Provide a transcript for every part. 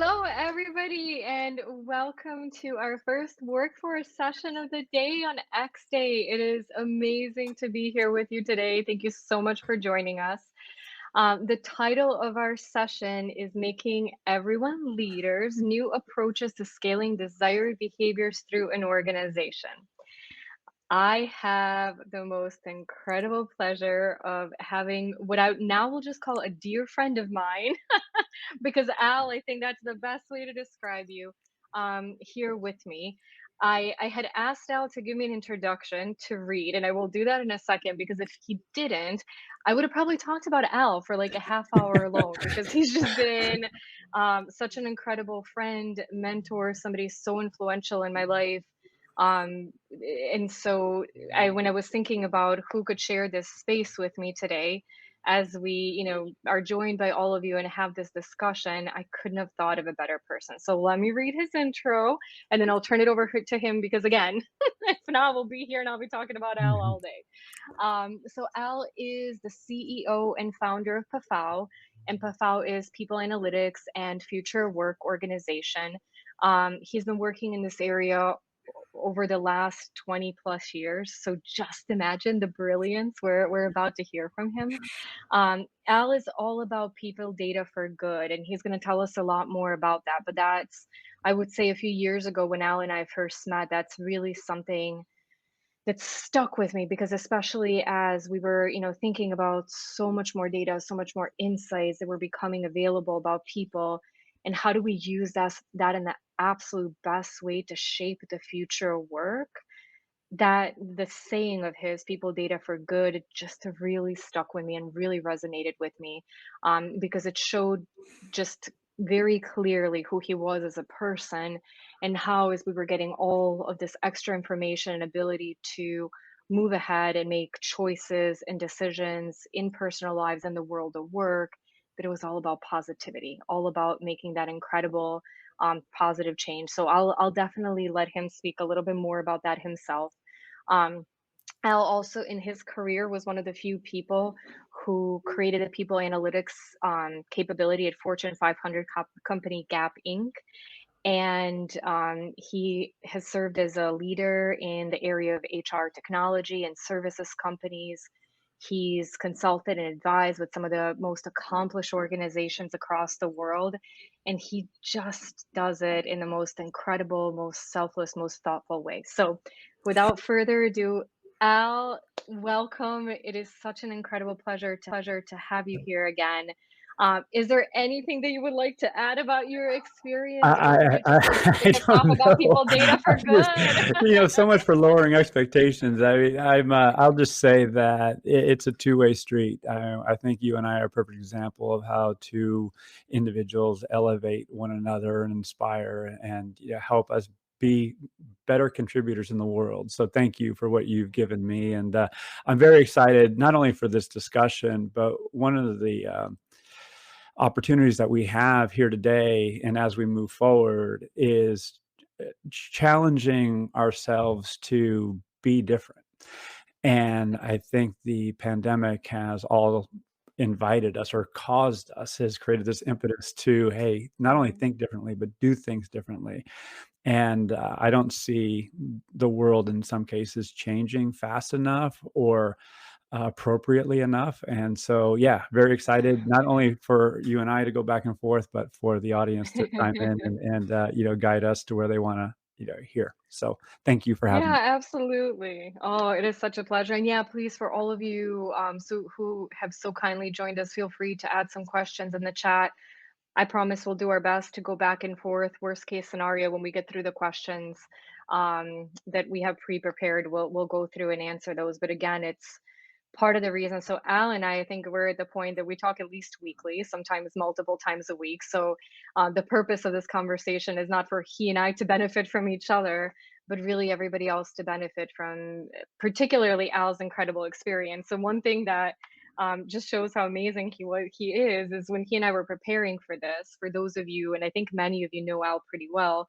Hello, everybody, and welcome to our first workforce session of the day on XDay. It is amazing to be here with you today. Thank you so much for joining us. The title of our session is Making Everyone Leaders, New Approaches to Scaling Desired Behaviors Through an Organization. I have the most incredible pleasure of having what I now will just call a dear friend of mine, because Al, I think that's the best way to describe you, here with me. I had asked Al to give me an introduction to read, and I will do that in a second because if he didn't, I would have probably talked about Al for like a half hour alone because he's just been such an incredible friend, mentor, somebody so influential in my life. And so when I was thinking about who could share this space with me today, as we, are joined by all of you and have this discussion, I couldn't have thought of a better person. So let me read his intro and then I'll turn it over to him because again, if not, we'll be here and I'll be talking about Al Mhm. all day. So Al is the CEO and founder of PAFAO, and PAFAO is People Analytics and Future Work Organization. He's been working in this area over the last 20 plus years. So just imagine the brilliance we're about to hear from him. Al is all about people data for good, and he's going to tell us a lot more about that. But that's, I would say, a few years ago when Al and I first met, that's really something that stuck with me because especially as we were thinking about so much more data, so much more insights that were becoming available about people, and how do we use that in the absolute best way to shape the future of work. That the saying of his, people data for good, it just really stuck with me and really resonated with me, because it showed just very clearly who he was as a person, and how as we were getting all of this extra information and ability to move ahead and make choices and decisions in personal lives and the world of work, that it was all about positivity, all about making that incredible positive change. So I'll definitely let him speak a little bit more about that himself. um, Al also in his career was one of the few people who created a people analytics capability at Fortune 500 company Gap Inc. And he has served as a leader in the area of HR technology and services companies. He's consulted and advised with some of the most accomplished organizations across the world. And he just does it in the most incredible, most selfless, most thoughtful way. So, without further ado, Al, welcome. It is such an incredible pleasure to have you here again. Is there anything that you would like to add about your experience, or would you just like to I kick us off don't about know. people data for good? So much for lowering expectations. I mean, I'll just say that it's a two-way street. I think you and I are a perfect example of how two individuals elevate one another and inspire and help us be better contributors in the world. So thank you for what you've given me. And I'm very excited, not only for this discussion, but one of the opportunities that we have here today and as we move forward is challenging ourselves to be different. And I think the pandemic has all invited us or caused us, has created this impetus to, hey, not only Mhm. think differently, but do things differently. And I don't see the world in some cases changing fast enough or appropriately enough. And so, yeah, very excited not only for you and I to go back and forth, but for the audience to chime in and guide us to where they want to hear. So, thank you for having Yeah, me. absolutely. Oh, it is such a pleasure. And yeah, please, for all of you who have so kindly joined us, feel free to add some questions in the chat. I promise we'll do our best to go back and forth. Worst case scenario, when we get through the questions that we have pre-prepared, we'll go through and answer those. But again, it's part of the reason. So Al and I think we're at the point that we talk at least weekly, sometimes multiple times a week. So the purpose of this conversation is not for he and I to benefit from each other, but really everybody else to benefit from, particularly Al's incredible experience. So one thing that just shows how amazing he is when he and I were preparing for this. For those of you, and I think many of you know Al pretty well.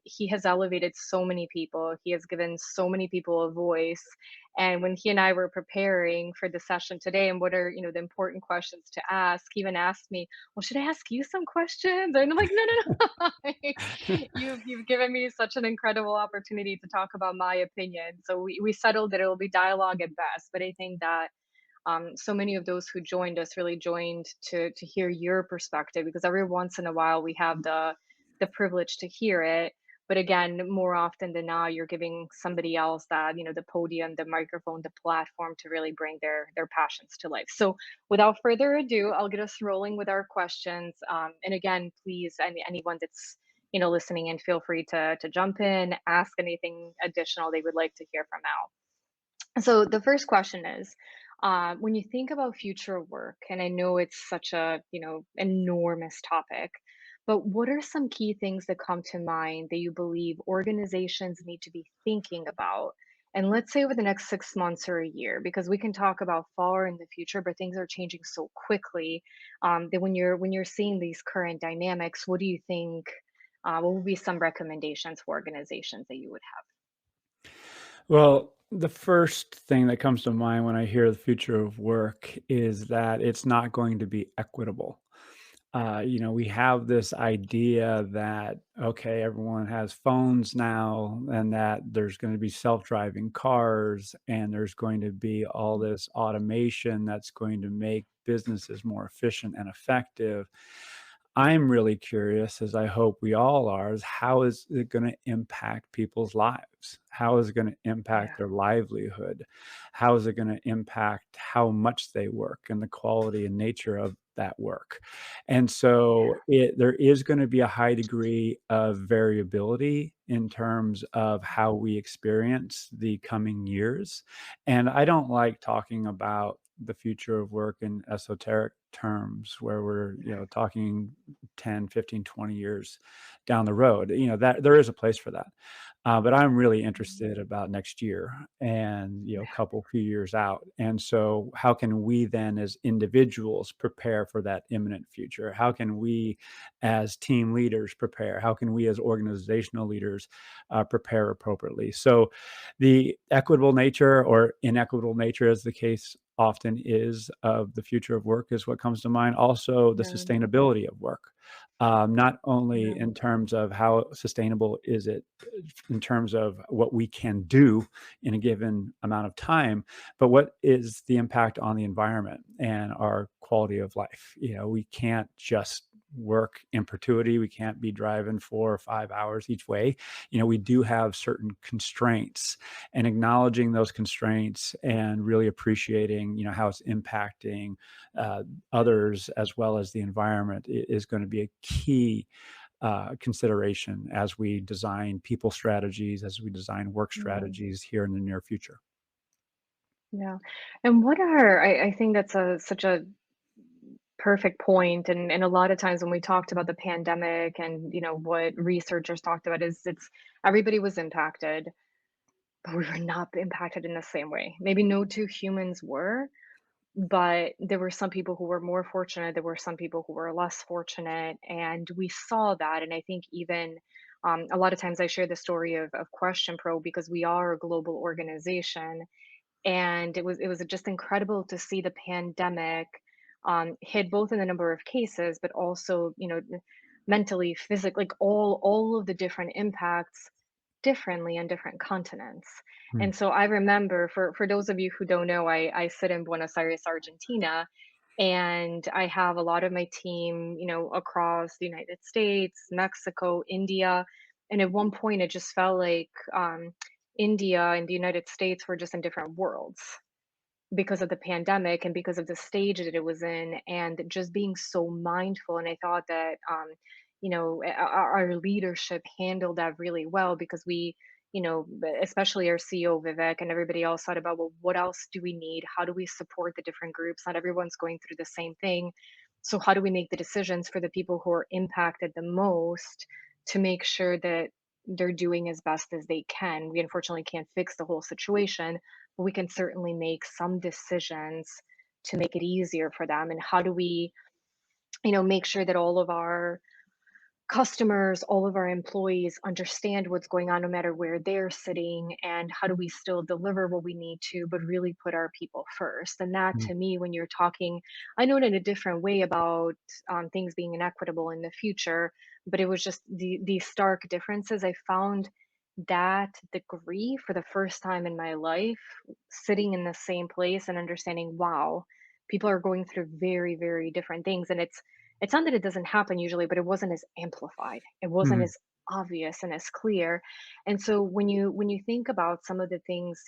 He has elevated so many people. He has given so many people a voice. And when he and I were preparing for the session today, and what are, the important questions to ask, he even asked me, "Well, should I ask you some questions?" And I'm like, "No, no, no. You've given me such an incredible opportunity to talk about my opinion." So we settled that it will be dialogue at best. But I think that so many of those who joined us really joined to hear your perspective, because every once in a while we have the privilege to hear it, but again, more often than not, you're giving somebody else that, the podium, the microphone, the platform to really bring their passions to life. So without further ado, I'll get us rolling with our questions. And again, please, anyone that's listening in, feel free to jump in, ask anything additional they would like to hear from Al. So the first question is, when you think about future work, and I know it's such a, enormous topic, but what are some key things that come to mind that you believe organizations need to be thinking about? And let's say over the next 6 months or a year, because we can talk about far in the future, but things are changing so quickly, that when you're seeing these current dynamics, what do you think? What would be some recommendations for organizations that you would Well, the first thing that comes to mind when I hear the future of work is that it's not going to be equitable. We have this idea that, okay, everyone has phones now, and that there's going to be self-driving cars, and there's going to be all this automation that's going to make businesses more efficient and effective. I'm really curious, as I hope we all are, is how is it going to impact people's lives? How is it going to impact have? their livelihood? How is it going to impact how much they work and the quality and nature of that work? And Yeah, so there is going to be a high degree of variability in terms of how we experience the coming years. And I don't like talking about the future of work in esoteric terms where we're talking 10, 15, 20 years down the road. That there is a place for that. But I'm really yeah. interested about next year and a Yeah, couple few years out. And so how can we then as individuals prepare for that imminent future? How can we as team leaders prepare? How can we as organizational leaders prepare appropriately? So the equitable nature or inequitable nature, as the case often is, of the future of work is what comes to mind. Also, the yeah, sustainability of work, not only yeah, in terms of how sustainable is it in terms of what we can do in a given amount of time, but what is the impact on the environment and our quality of life. We can't just work in perpetuity. We can't be driving 4 or 5 hours each way. We do have certain constraints, and acknowledging those constraints and really appreciating how it's impacting others as well as the environment is going to be a key consideration as we design people strategies, as we design work yeah, strategies here in the near future. yeah. And what are I think that's such a perfect point, and a lot of times when we talked about the pandemic and, what researchers talked about is it's everybody was impacted, but we were not impacted in the same way. Maybe no two humans were, but there were some people who were more fortunate, there were some people who were less fortunate, and we saw that. And I think even a lot of times I share the story of QuestionPro because we are a global organization, and it was just incredible to see the pandemic hit both in the number of cases, but also mentally, physically, like all of the different impacts differently on different continents. Hmm. And so I remember, for those of you who don't know, I sit in Buenos Aires, Argentina, and I have a lot of my team, across the United States, Mexico, India. And at one point, it just felt like India and the United States were just in different worlds because of the pandemic and because of the stage that it was in, and just being so mindful. And I thought that our leadership handled that really well, because we, especially our CEO Vivek and everybody else, thought about, well, what else do we need, how do we support the different groups, not everyone's going through the same thing. So how do we make the decisions for the people who are impacted the most to make sure that they're doing as best as they can. We unfortunately can't fix the whole situation, but we can certainly make some decisions to make it easier for them. And how do we, make sure that all of our customers, all of our employees understand what's going on no matter where they're sitting, and how do we still deliver what we need to, but really put our people first. And that Mm, to me, when you're talking, I know it in a different way about things being inequitable in the future, but it was just these stark differences. I found that degree for the first time in my life, sitting in the same place and understanding, wow, people are going through very, very different things. And it's not that it doesn't happen usually, but it wasn't as amplified. It wasn't mhm. as obvious and as clear. And so when you think about some of the things,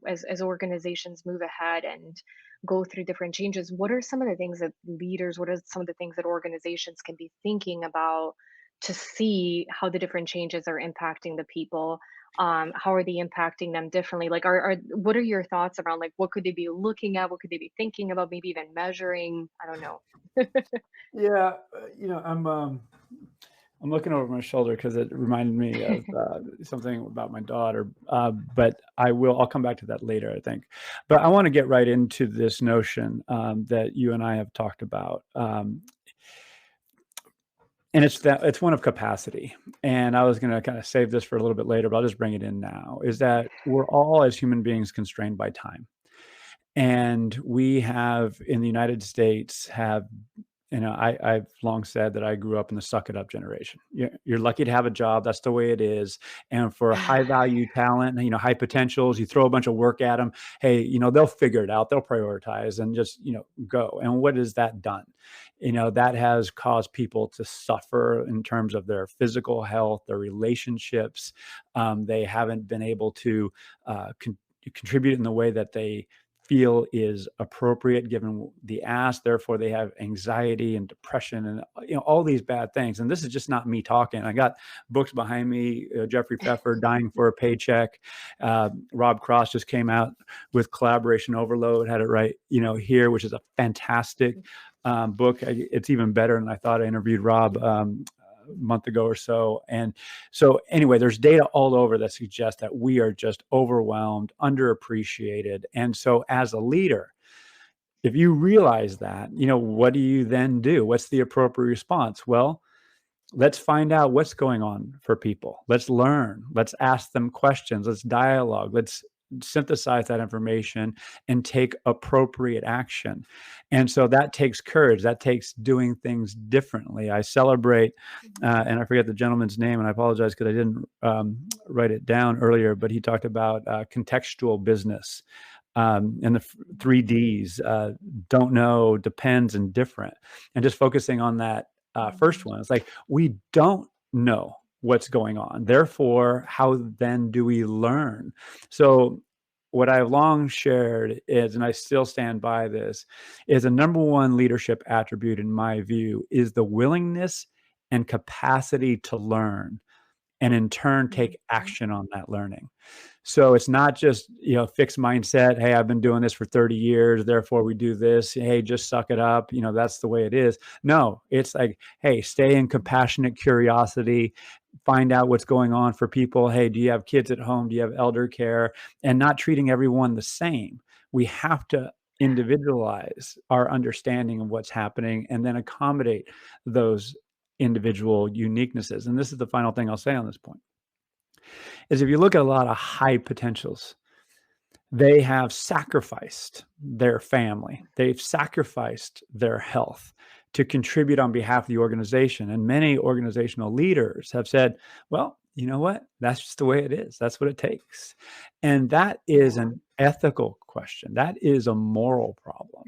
as organizations move ahead and go through different changes, what are some of the things that leaders, what are some of the things that organizations can be thinking about to see how the different changes are impacting the people? How are they impacting them differently? Like, are what are your thoughts around, like, what could they be looking at? What could they be thinking about? Maybe even measuring? I don't know. Yeah, I'm looking over my shoulder because it reminded me of something about my daughter. But I'll come back to that later, I think. But I want to get right into this notion that you and I have talked about. And it's one of capacity. And I was going to kind of save this for a little bit later, but I'll just bring it in now, is that we're all as human beings constrained by time. And we have in the United States have, I've long said that I grew up in the suck it up generation. You're lucky to have a job. That's the way it is. And for high value talent, high potentials, you throw a bunch of work at them. Hey, they'll figure it out. They'll prioritize and just, go. And what has that done? That has caused people to suffer in terms of their physical health, their relationships. They haven't been able to contribute in the way that they feel is appropriate given the ask. Therefore, they have anxiety and depression and all these bad things. And this is just not me talking. I got books behind me. Jeffrey Pfeffer, Dying for a Paycheck. Rob Cross just came out with Collaboration Overload. Had it right, here, which is a fantastic book. It's even better than I thought. I interviewed Rob a month ago or so. And so anyway, there's data all over that suggests that we are just overwhelmed, underappreciated. And so as a leader, if you realize that, what do you then do? What's the appropriate response? Well, let's find out what's going on for people. Let's learn. Let's ask them questions. Let's dialogue. Let's synthesize that information and take appropriate action. And so that takes courage. That takes doing things differently. I celebrate, and I forget the gentleman's name, and I apologize because I didn't write it down earlier, but he talked about contextual business. And the 3 Ds, don't know, depends, and different. And just focusing on that first one. It's like, we don't know what's going on. Therefore, how then do we learn? So what I've long shared is, and I still stand by this, is the number one leadership attribute in my view is the willingness and capacity to learn, and in turn take Mhm. action on that learning. So it's not just, fixed mindset. Hey, I've been doing this for 30 years. Therefore we do this. Hey, just suck it up. That's the way it is. No, it's like, hey, stay in compassionate curiosity, find out what's going on for people. Hey, do you have kids at home? Do you have elder care? And not treating everyone the same. We have to individualize our understanding of what's happening and then accommodate those individual uniquenesses. And this is the final thing I'll say on this point, is if you look at a lot of high potentials, they have sacrificed their family. They've sacrificed their health to contribute on behalf of the organization. And many organizational leaders have said, well, you know what? That's just the way it is. That's what it takes. And that is Yeah. an ethical question. That is a moral problem.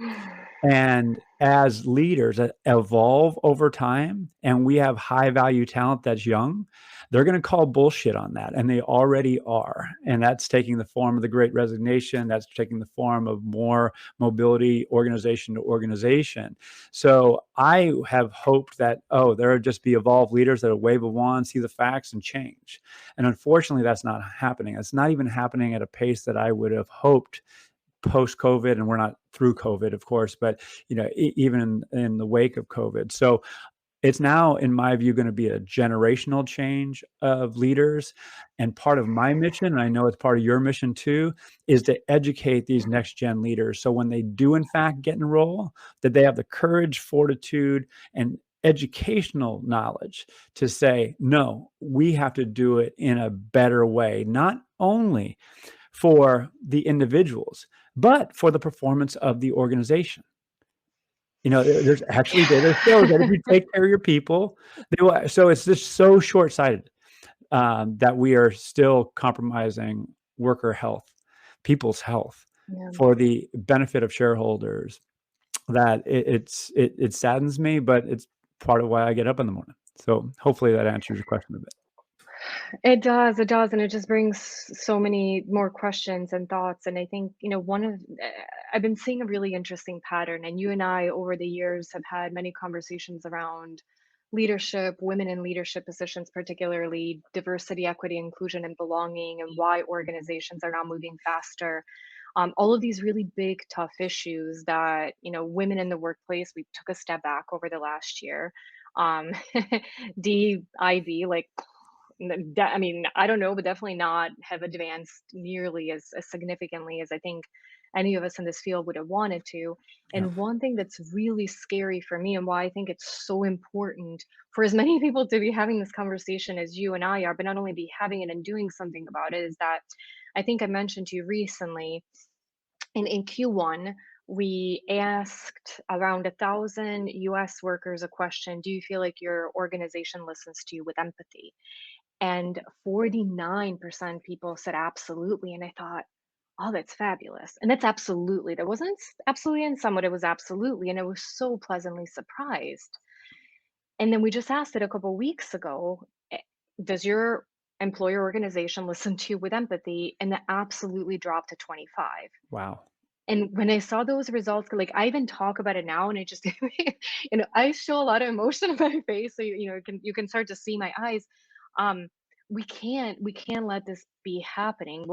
And as leaders that evolve over time, and we have high value talent that's young, they're going to call bullshit on that. And they already are. And that's taking the form of the great resignation. That's taking the form of more mobility organization to organization. So I have hoped that, there would just be evolved leaders that will wave a wand, see the facts, and change. And unfortunately, that's not happening. It's not even happening at a pace that I would have hoped post COVID, and we're not through COVID, of course, but even in the wake of COVID. So it's now, in my view, going to be a generational change of leaders. And part of my mission, and I know it's part of your mission too, is to educate these next gen leaders. So when they do in fact get enrolled, that they have the courage, fortitude, and educational knowledge to say, no, we have to do it in a better way, not only for the individuals, but for the performance of the organization. There's actually data that shows that if you take care of your people, they will. So it's just so short-sighted that we are still compromising worker health, people's health, Yeah. for the benefit of shareholders, that it saddens me, but it's part of why I get up in the morning. So hopefully that answers your question a bit. It does, and it just brings so many more questions and thoughts. And I think, I've been seeing a really interesting pattern, and you and I over the years have had many conversations around leadership, women in leadership positions, particularly diversity, equity, inclusion, and belonging, and why organizations are now moving faster. All of these really big, tough issues that, women in the workplace, we took a step back over the last year. Um, DIB, like, I mean, I don't know, but definitely not have advanced nearly as significantly as I think any of us in this field would have wanted to. Yeah. And one thing that's really scary for me, and why I think it's so important for as many people to be having this conversation as you and I are, but not only be having it and doing something about it, is that I think I mentioned to you recently in Q1, we asked around 1,000 US workers a question: do you feel like your organization listens to you with empathy? And 49% people said absolutely. And I thought, oh, that's fabulous. And that's absolutely. That wasn't absolutely in somewhat, it was absolutely. And I was so pleasantly surprised. And then we just asked it a couple weeks ago: does your employer organization listen to you with empathy? And that absolutely dropped to 25. Wow. And when I saw those results, like, I even talk about it now, and it just, I show a lot of emotion on my face. So you can start to see my eyes. Um, we can't let this be happening.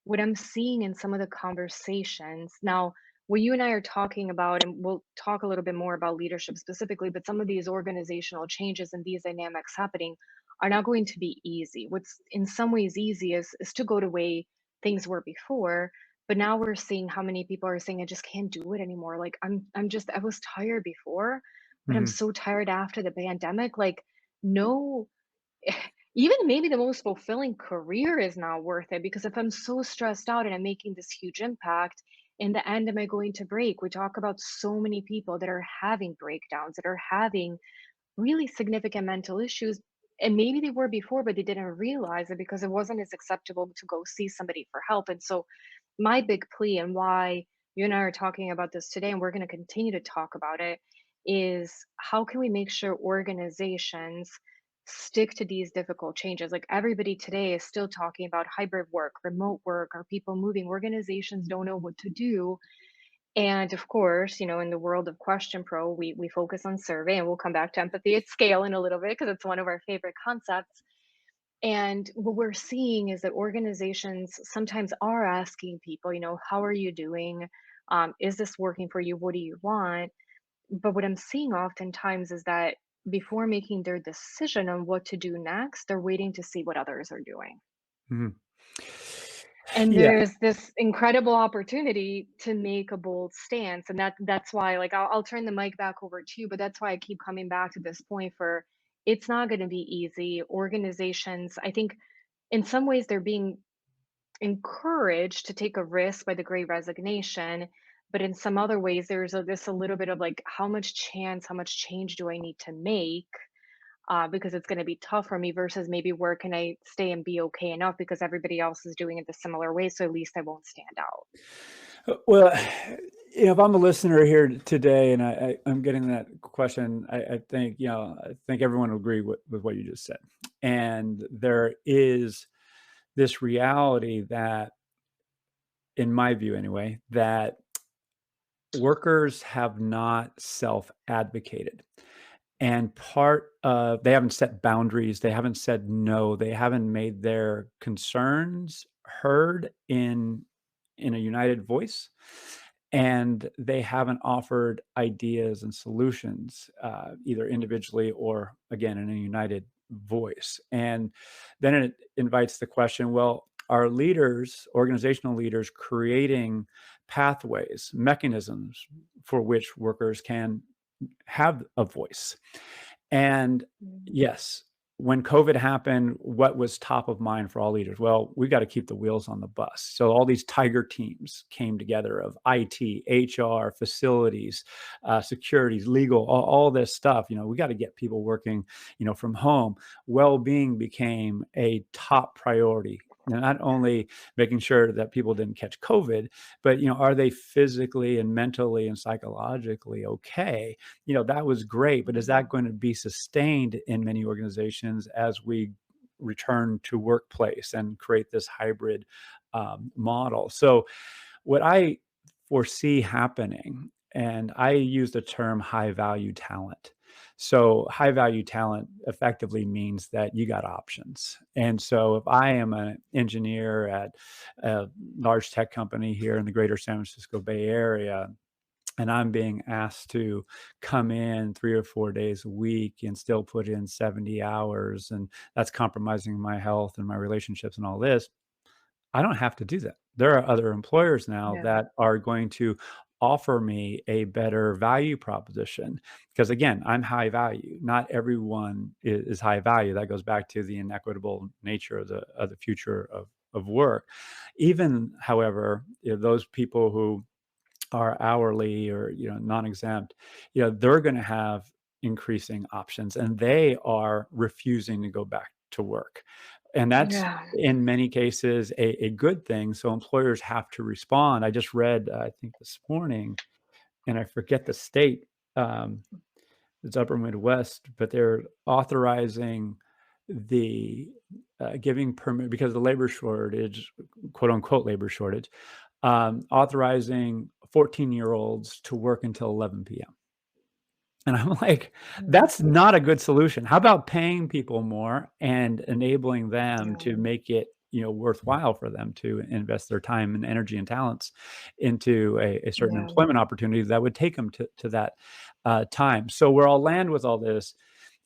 What I'm seeing in some of the conversations now, what you and I are talking about, and we'll talk a little bit more about leadership specifically, but some of these organizational changes and these dynamics happening are not going to be easy. What's in some ways easy is to go the way things were before, but now we're seeing how many people are saying, "I just can't do it anymore." Like, I was tired before, but I'm Mhm. so tired after the pandemic. Like, no, even maybe the most fulfilling career is not worth it, because if I'm so stressed out and I'm making this huge impact, in the end, am I going to break? We talk about so many people that are having breakdowns, that are having really significant mental issues. And maybe they were before, but they didn't realize it because it wasn't as acceptable to go see somebody for help. And so, my big plea, and why you and I are talking about this today, and we're going to continue to talk about it, is how can we make sure organizations stick to these difficult changes? Like, everybody today is still talking about hybrid work, remote work, or people moving. Organizations don't know what to do. And of course, in the world of QuestionPro, we focus on survey, and we'll come back to empathy at scale in a little bit because it's one of our favorite concepts. And what we're seeing is that organizations sometimes are asking people, how are you doing? Is this working for you? What do you want? But what I'm seeing oftentimes is that before making their decision on what to do next, they're waiting to see what others are doing. Mhm. And Yeah. there's this incredible opportunity to make a bold stance. And that's why, like, I'll turn the mic back over to you, but that's why I keep coming back to this point. For It's not going to be easy. Organizations, I think, in some ways they're being encouraged to take a risk by the great resignation, but in some other ways there's this a little bit of like, how much chance, how much change do I need to make, because it's going to be tough for me, versus maybe where can I stay and be okay enough because everybody else is doing it the similar way, so at least I won't stand out. Well, if I'm a listener here today and I'm getting that question, I think, I think everyone will agree with what you just said. And there is this reality that, in my view anyway, that workers have not self-advocated. And part of, they haven't set boundaries, they haven't said no, they haven't made their concerns heard in a united voice, and they haven't offered ideas and solutions, either individually or, again, in a united voice. And then it invites the question, well, are leaders, organizational leaders, creating pathways, mechanisms for which workers can have a voice. And Mm. yes, when COVID happened, what was top of mind for all leaders? Well, we got to keep the wheels on the bus. So all these tiger teams came together of IT, HR, facilities, securities, legal, all this stuff. We got to get people working, from home. Well-being became a top priority. Not only making sure that people didn't catch COVID, but are they physically and mentally and psychologically okay? That was great, but is that Mhm. going to be sustained in many organizations as we return to workplace and create this hybrid model? So, what I foresee happening, and I use the term high value talent. So, high value talent effectively means that you got options. And so, if I am an engineer at a large tech company here in the greater San Francisco Bay Area, and I'm being asked to come in 3 or 4 days a week and still put in 70 hours, and that's compromising my health and my relationships and all this, I don't have to do that. There are other employers now Yeah. that are going to offer me a better value proposition because, again, I'm high value. Not everyone is high value. That goes back to the inequitable nature of the future of work. Even, however, those people who are hourly or non-exempt, they're going to have increasing options, and they are refusing to go back to work, and that's Yeah. in many cases a good thing. So employers have to respond. I just read, I think this morning, and I forget the state. um, it's upper Midwest, but they're authorizing the giving permit because of the labor shortage, quote unquote labor shortage, authorizing 14-year-olds to work until 11 p.m. And I'm like, Mm. that's not a good solution. How about paying people more and enabling them Yeah. to make it, worthwhile for them to invest their time and energy and talents into a certain Yeah. employment opportunity that would take them to that time. So where I'll land with all this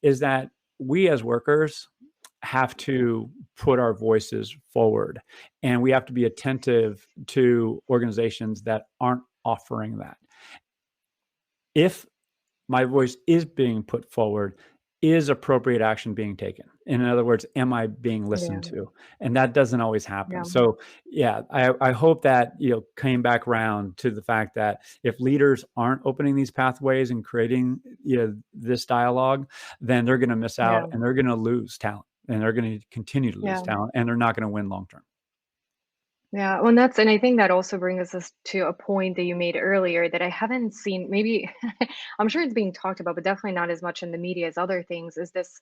is that we as workers have to put our voices forward, and we have to be attentive to organizations that aren't offering that. If my voice is being put forward, is appropriate action being taken? In other words, am I being Yeah. listened to? And that doesn't always happen. Yeah. So yeah, I hope that came back around to the fact that if leaders aren't opening these pathways and creating this dialogue, then they're going to miss Yeah. out and they're going to lose talent and they're going to continue to lose Yeah. talent and they're not going to win long term. Yeah, well, and I think that also brings us to a point that you made earlier that I haven't seen. Maybe I'm sure it's being talked about, but definitely not as much in the media as other things. Is this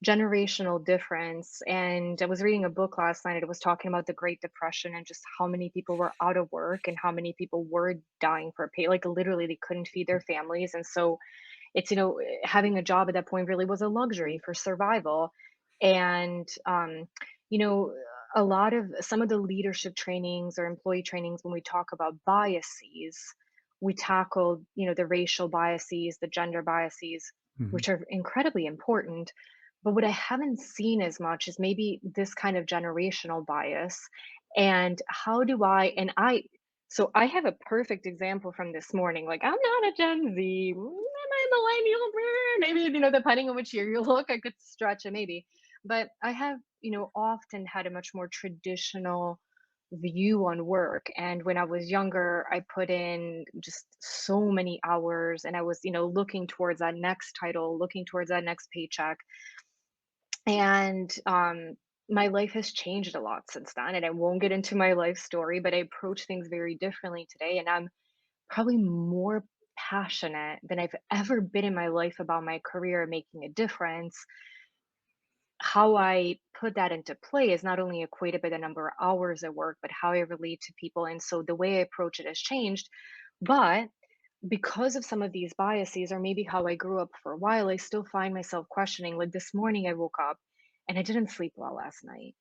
generational difference? And I was reading a book last night. And it was talking about the Great Depression and just how many people were out of work and how many people were dying for pay. Like literally, they couldn't feed their families, and so it's having a job at that point really was a luxury for survival. And you know a lot of some of the leadership trainings or employee trainings, when we talk about biases, we tackle the racial biases, the gender biases, Mhm. which are incredibly important. But what I haven't seen as much is maybe this kind of generational bias. And how do I and I so I have a perfect example from this morning. Like, I'm not a Gen Z. Am I a millennial? Maybe, depending on which year you look, I could stretch it maybe. But I have, often had a much more traditional view on work. And when I was younger, I put in just so many hours and I was, looking towards that next title, looking towards that next paycheck. And my life has changed a lot since then. And I won't get into my life story, but I approach things very differently today. And I'm probably more passionate than I've ever been in my life about my career making a difference. How I put that into play is not only equated by the number of hours I work, but how I relate to people. And so the way I approach it has changed. But because of some of these biases, or maybe how I grew up for a while, I still find myself questioning. Like this morning, I woke up and I didn't sleep well last night.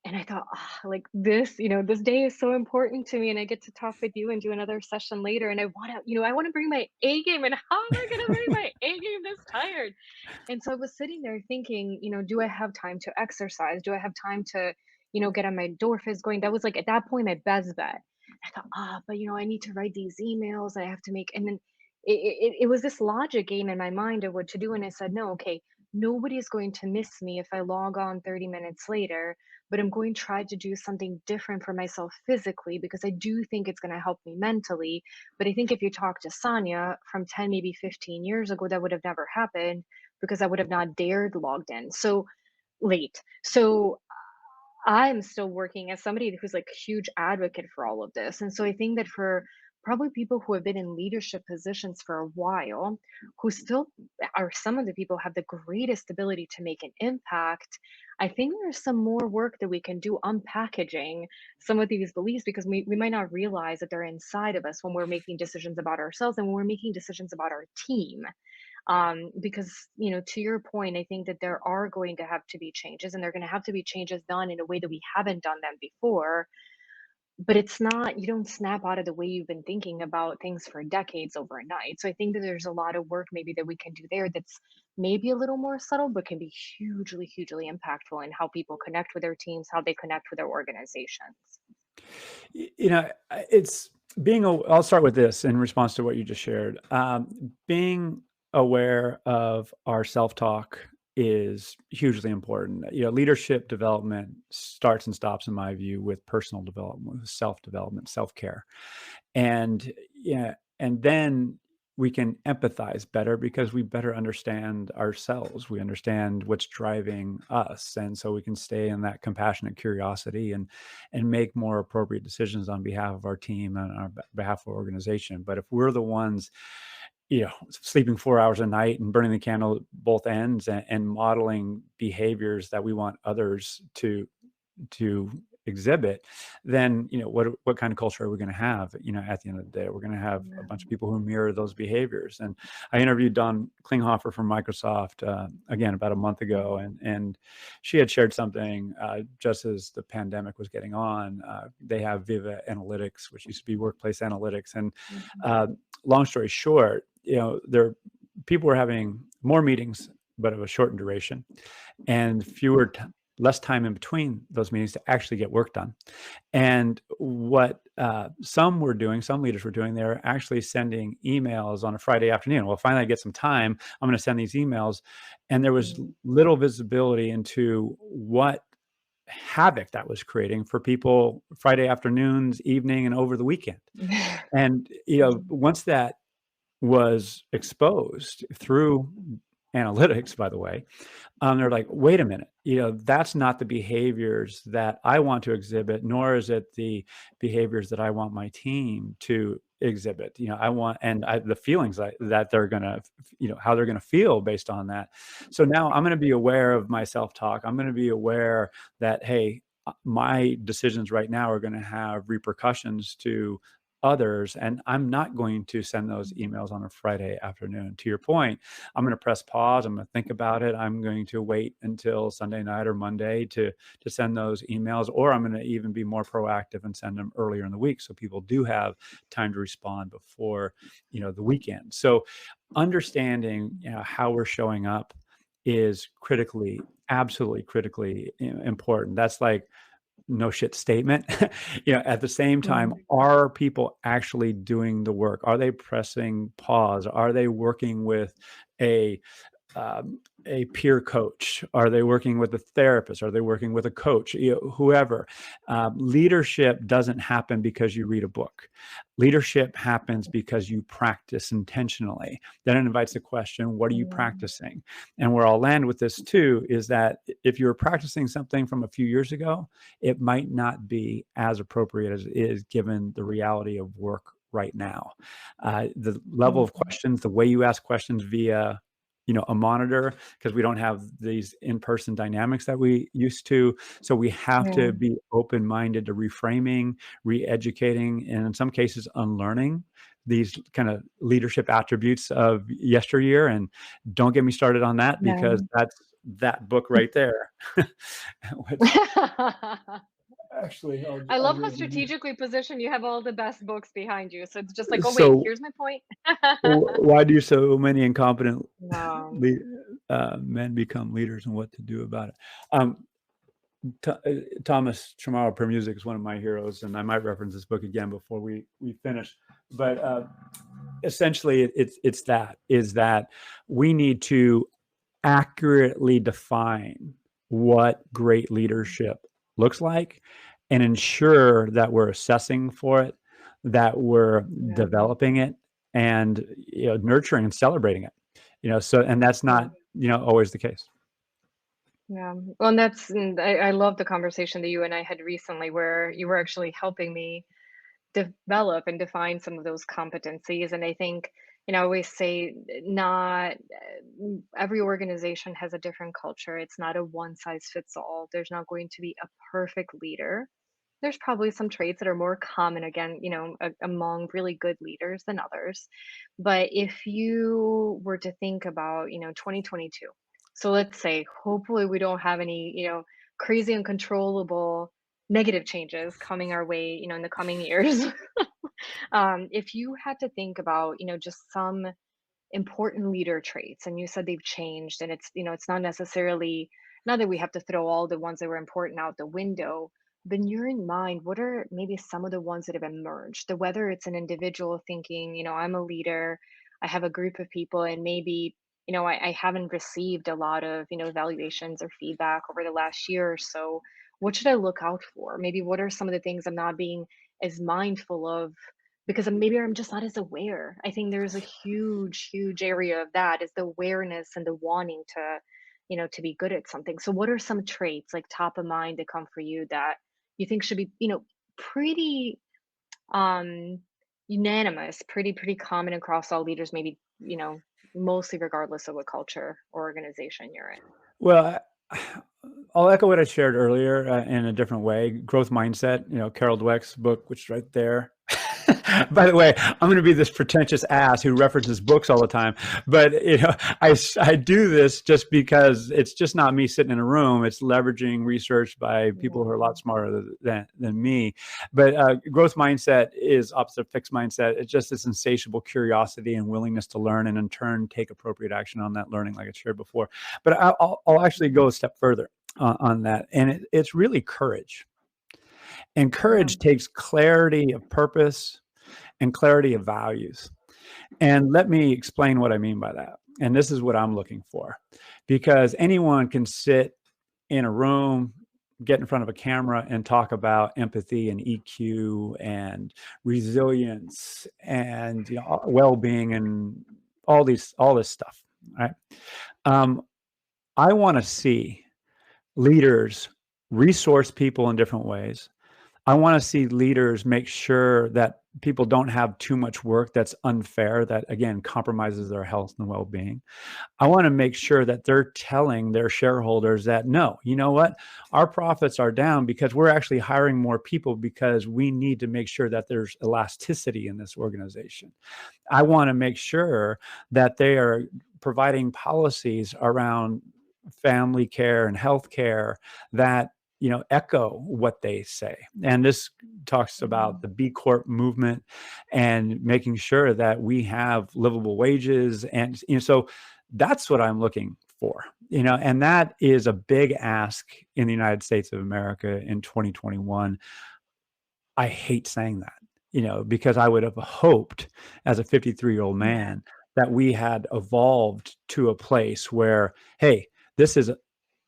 And I thought, "Ah, like this day is so important to me, and I get to talk with you and do another session later. And I want to, I want to bring my A game. And how am I going to bring my A game this tired?" And so I was sitting there thinking, do I have time to exercise? Do I have time to, get on my endorphins going? That was like at that point my best bet. I thought, but I need to write these emails. I have to make, and then it was this logic game in my mind of what to do, and I said, "No, okay, nobody's going to miss me if I log on 30 minutes later, but I'm going to try to do something different for myself physically because I do think it's gonna help me mentally." But I think if you talk to Sanya from 10, maybe 15 years ago, that would have never happened because I would have not dared logged in so late. So I'm still working as somebody who's like a huge advocate for all of this. And so I think that for probably people who have been in leadership positions for a while, who still are some of the people have the greatest ability to make an impact, I think there's some more work that we can do unpackaging some of these beliefs because we might not realize that they're inside of us when we're making decisions about ourselves and when we're making decisions about our team. Because to your point, I think that there are going to have to be changes and they're going to have to be changes done in a way that we haven't done them before, but it's not, you don't snap out of the way you've been thinking about things for decades overnight. So I think that there's a lot of work maybe that we can do there that's maybe a little more subtle but can be hugely impactful in how people connect with their teams, how they connect with their organizations. It's being, I'll start with this in response to what you just shared. Being aware of our self-talk is hugely important. Leadership development starts and stops, in my view, with personal development, with self-development, self-care. And yeah, and then we can empathize better because we better understand ourselves. We understand what's driving us. And so we can stay in that compassionate curiosity and make more appropriate decisions on behalf of our team and on behalf of our organization. But if we're the ones, sleeping 4 hours a night and burning the candle at both ends and modeling behaviors that we want others to exhibit, then what kind of culture are we going to have? At the end of the day, we're going to have a bunch of people who mirror those behaviors. And I interviewed Dawn Klinghoffer from Microsoft again about a month ago, and she had shared something just as the pandemic was getting on. They have Viva Analytics, which used to be Workplace Analytics, and long story short, people were having more meetings but of a shortened duration and less time in between those meetings to actually get work done. And what some leaders were doing, they were actually sending emails on a Friday afternoon. Well, finally I get some time, I'm going to send these emails. And there was little visibility into what havoc that was creating for people Friday afternoons, evening, and over the weekend. And, once that was exposed through analytics, by the way, they're like, wait a minute, that's not the behaviors that I want to exhibit, nor is it the behaviors that I want my team to exhibit. The feelings that they're going to, how they're going to feel based on that. So now I'm going to be aware of my self-talk. I'm going to be aware that, hey, my decisions right now are going to have repercussions to others, and I'm not going to send those emails on a Friday afternoon. To your point, I'm going to press pause. I'm going to think about it. I'm going to wait until Sunday night or Monday to send those emails, or I'm going to even be more proactive and send them earlier in the week so people do have time to respond before the weekend. So understanding how we're showing up is absolutely critically important. That's like no shit statement. At the same time, are people actually doing the work? Are they pressing pause? Are they working with a peer coach? Are they working with a therapist? Are they working with a coach? Whoever. Leadership doesn't happen because you read a book. Leadership happens because you practice intentionally. Then it invites the question, what are you practicing? And where I'll land with this too is that if you're practicing something from a few years ago, it might not be as appropriate as it is given the reality of work right now. The level of questions, the way you ask questions via a monitor, because we don't have these in-person dynamics that we used to. So we have to be open-minded to reframing, re-educating, and in some cases unlearning these kind of leadership attributes of yesteryear. And don't get me started on that because that's that book right there. Which, actually, I I'll love how read it. strategically positioned you have all the best books behind you. So it's just like, oh wait, So here's my point. why do so many incompetent No. men become leaders, and what to do about it? Thomas Chamorro Per Music is one of my heroes, and I might reference this book again before we finish. But essentially it's that we need to accurately define what great leadership looks like and ensure that we're assessing for it, that we're Yeah. developing it, and nurturing and celebrating it. So, and that's Yeah. not always the case. Yeah. Well, and and I love the conversation that you and I had recently where you were actually helping me develop and define some of those competencies. And I think, I always say not every organization has a different culture. It's not a one size fits all. There's not going to be a perfect leader. There's probably some traits that are more common again, among really good leaders than others. But if you were to think about, 2022, so let's say hopefully we don't have any, crazy uncontrollable negative changes coming our way, in the coming years. If you had to think about, just some important leader traits, and you said they've changed, and it's not necessarily, not that we have to throw all the ones that were important out the window, but in your mind, what are maybe some of the ones that have emerged, the whether it's an individual thinking, I'm a leader, I have a group of people, and maybe, I haven't received a lot of, evaluations or feedback over the last year or so. What should I look out for? Maybe what are some of the things I'm not being as mindful of because maybe I'm just not as aware. I think there's a huge, huge area of that is the awareness and the wanting to, to be good at something. So what are some traits like top of mind that come for you that you think should be, pretty um unanimous, pretty common across all leaders, maybe, mostly regardless of what culture or organization you're in. Well, I'll echo what I shared earlier in a different way. Growth mindset, Carol Dweck's book, which is right there. By the way, I'm going to be this pretentious ass who references books all the time, but I do this just because it's just not me sitting in a room. It's leveraging research by people who are a Yeah. lot smarter than me. But growth mindset is opposite of fixed mindset. It's just this insatiable curiosity and willingness to learn, and in turn take appropriate action on that learning, like I shared before. But I'll actually go a step further on that, and it's really courage. And Yeah. courage takes clarity of purpose and clarity of values. And let me explain what I mean by that. And this is what I'm looking for, because anyone can sit in a room, get in front of a camera and talk about empathy and EQ and resilience and well-being and all this stuff. Right? I want to see leaders resource people in different ways. I want to see leaders make sure that people don't have too much work that's unfair, that again compromises their health and well-being. I want to make sure that they're telling their shareholders that no, you know what, our profits are down because we're actually hiring more people because we need to make sure that there's elasticity in this organization. I want to make sure that they are providing policies around family care and health care that echo what they say. And this talks about the B Corp movement and making sure that we have livable wages. And so that's what I'm looking for, and that is a big ask in the United States of America in 2021. I hate saying that, because I would have hoped as a 53-year-old Yeah. man that we had evolved to a place where, hey, this is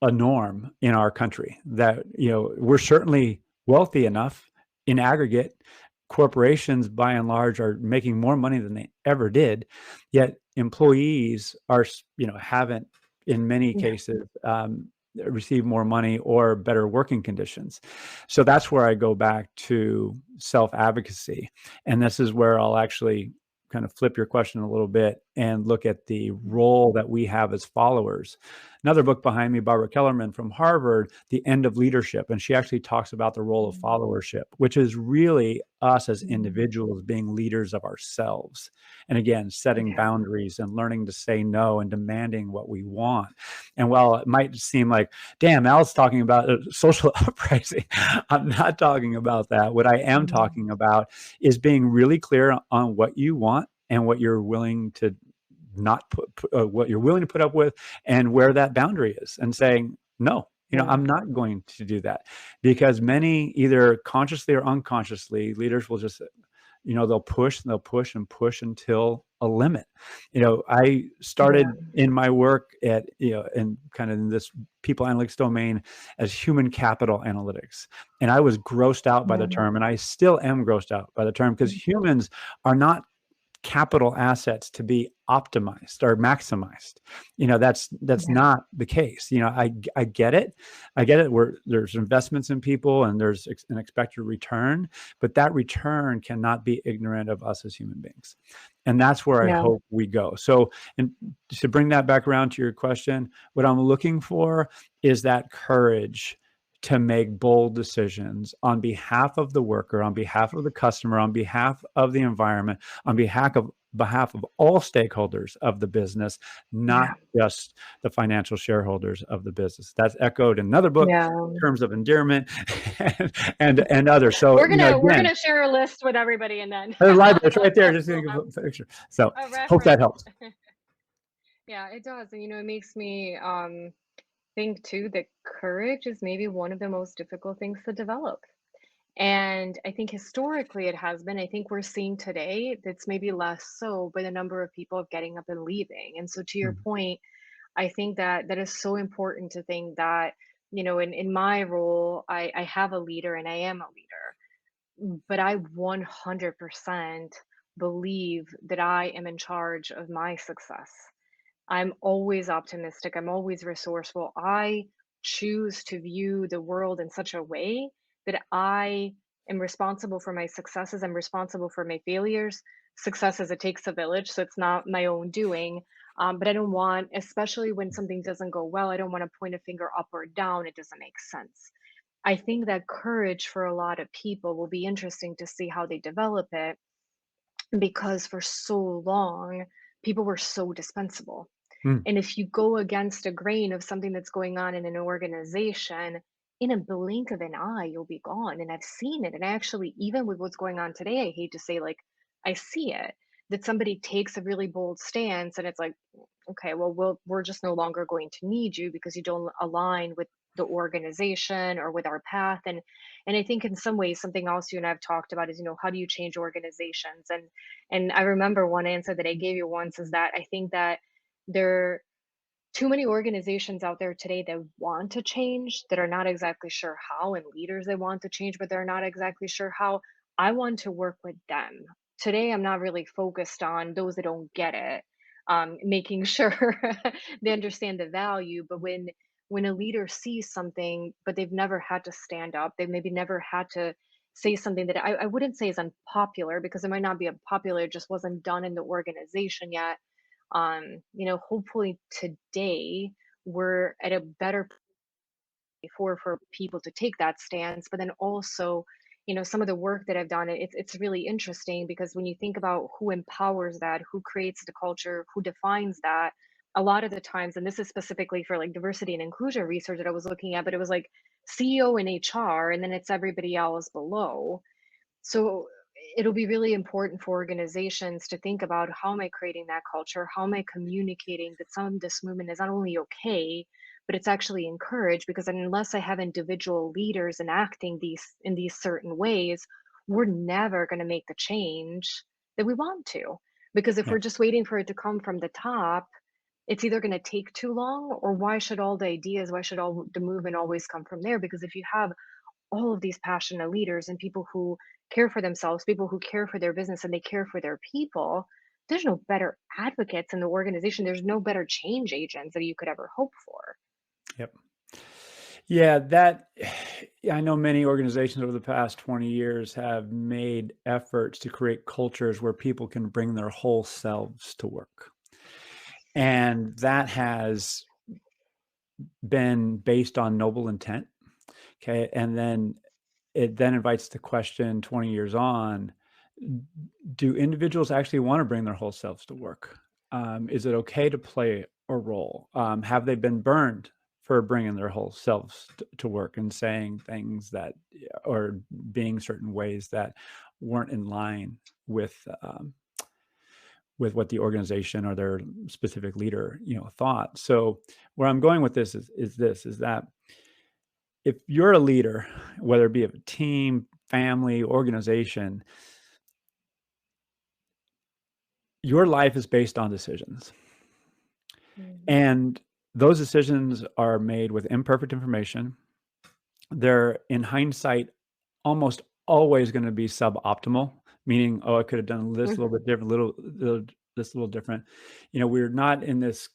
a norm in our country, that we're certainly wealthy enough in aggregate. Corporations by and large are making more money than they ever did, yet employees are haven't in many Yeah. cases receive more money or better working conditions. So that's where I go back to self-advocacy, and this is where I'll actually kind of flip your question a little bit and look at the role that we have as followers. Another book behind me, Barbara Kellerman from Harvard, The End of Leadership, and she actually talks about the role of followership, which is really us as individuals being leaders of ourselves. And again, setting Yeah. boundaries and learning to say no and demanding what we want. And while it might seem like, damn, Al's talking about social uprising, I'm not talking about that. What I am talking about is being really clear on what you want and what you're willing to not what you're willing to put up with, and where that boundary is, and saying no, Yeah. I'm not going to do that. Because many, either consciously or unconsciously, leaders will just they'll push and they'll push and push until a limit. I started in my work at, in kind of in this people analytics domain as human capital analytics. And I was grossed out by the term, and I still am grossed out by the term, because humans are not capital assets to be optimized or maximized. That's not the case. I get it. Where there's investments in people and there's an expected return, but that return cannot be ignorant of us as human beings. And that's where I hope we go. So, and to bring that back around to your question, what I'm looking for is that courage to make bold decisions on behalf of the worker, on behalf of the customer, on behalf of the environment, on behalf of all stakeholders of the business, not just the financial shareholders of the business. That's echoed in another book, Terms of Endearment, and others. So we're gonna share a list with everybody, and then the library, it's right there. Just to give a picture. So hope that helps. Yeah, it does, and it makes me think too that courage is maybe one of the most difficult things to develop. And I think historically it has been. I think we're seeing today that's maybe less so by the number of people getting up and leaving. And so to your point, I think that is so important to think that, in my role, I have a leader and I am a leader, but I 100% believe that I am in charge of my success. I'm always optimistic. I'm always resourceful. I choose to view the world in such a way that I am responsible for my successes. I'm responsible for my failures. Successes, it takes a village, so it's not my own doing. But I don't want, especially when something doesn't go well, I don't want to point a finger up or down. It doesn't make sense. I think that courage for a lot of people will be interesting to see how they develop it, because for so long, people were so dispensable. And if you go against a grain of something that's going on in an organization, in a blink of an eye, you'll be gone. And I've seen it. And actually, even with what's going on today, I hate to say, like, I see it, that somebody takes a really bold stance and it's like, okay, well, we're just no longer going to need you because you don't align with the organization or with our path. And I think in some ways, something else you and I've talked about is, how do you change organizations? And I remember one answer that I gave you once is that I think that there are too many organizations out there today that want to change, that are not exactly sure how, and leaders that want to change, but they're not exactly sure how. I want to work with them. Today, I'm not really focused on those that don't get it, making sure they understand the value. But when a leader sees something, but they've never had to stand up, they maybe never had to say something that I wouldn't say is unpopular, because it might not be unpopular, it just wasn't done in the organization yet. Hopefully today we're at a better place for people to take that stance. But then also, some of the work that I've done, it's really interesting, because when you think about who empowers that, who creates the culture, who defines that, a lot of the times, and this is specifically for like diversity and inclusion research that I was looking at, but it was like CEO and HR, and then it's everybody else below. So it'll be really important for organizations to think about, how am I creating that culture? How am I communicating that some of this movement is not only okay, but it's actually encouraged? Because unless I have individual leaders enacting these in these certain ways, we're never going to make the change that we want to. Because if we're just waiting for it to come from the top, it's either going to take too long, or why should all the movement always come from there? Because if you have all of these passionate leaders and people who care for themselves, people who care for their business, and they care for their people, there's no better advocates in the organization. There's no better change agents that you could ever hope for. Yep. Yeah, I know many organizations over the past 20 years have made efforts to create cultures where people can bring their whole selves to work. And that has been based on noble intent. Okay. And then it then invites the question 20 years on, do individuals actually want to bring their whole selves to work? Is it okay to play a role? Have they been burned for bringing their whole selves to work and saying things that, or being certain ways that weren't in line with what the organization or their specific leader, thought? So where I'm going with this is that if you're a leader, whether it be of a team, family, organization, your life is based on decisions. Mhm. And those decisions are made with imperfect information. They're, in hindsight, almost always going to be suboptimal, meaning, oh, I could have done this a little bit different, this a little different. We're not in this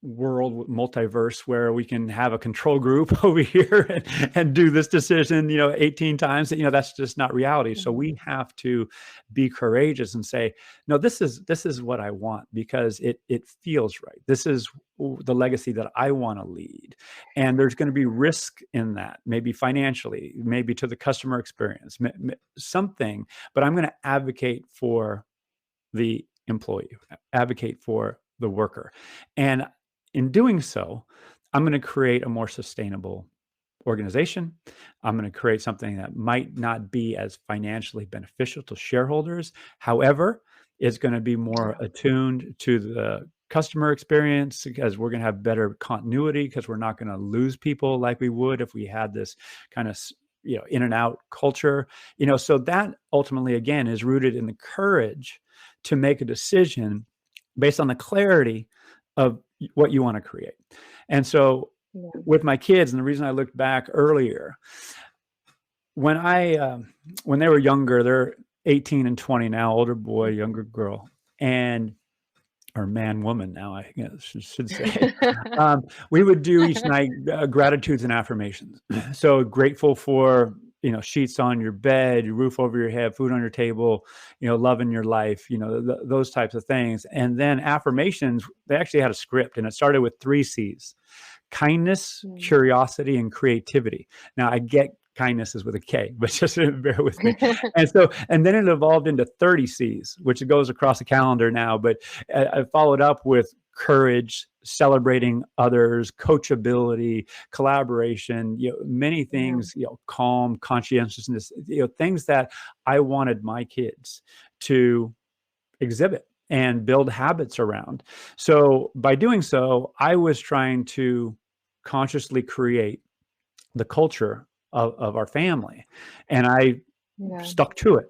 world multiverse where we can have a control group over here and do this decision 18 times. That's just not reality. So Mhm. we have to be courageous and say, no, this is what I want, because it feels right. This is the legacy that I want to lead, and there's going to be risk in that, maybe financially, maybe to the customer experience, something, but I'm going to advocate for the employee, advocate for the worker. And in doing so, I'm going to create a more sustainable organization. I'm going to create something that might not be as financially beneficial to shareholders. However, it's going to be more Yeah. attuned to the customer experience, because we're going to have better continuity, because we're not going to lose people like we would if we had this kind of in and out culture. So that ultimately, again, is rooted in the courage to make a decision based on the clarity of what you want to create. And so Yeah. with my kids, and the reason I looked back earlier, when when they were younger, they're 18 and 20 now, older boy, younger girl, and or man, woman now, I guess should say. We would do each night gratitudes and affirmations. So grateful for sheets on your bed, roof over your head, food on your table, love in your life, those types of things. And then affirmations, they actually had a script, and it started with 3 C's: kindness, Mm. curiosity, and creativity. Now, I get kindness is with a K, but just bear with me. And then it evolved into 30 C's, which goes across the calendar now. But I followed up with courage, celebrating others, coachability, collaboration, many Yeah. things, calm, conscientiousness, things that I wanted my kids to exhibit and build habits around. So by doing so, I was trying to consciously create the culture of our family. And I Yeah. stuck to it,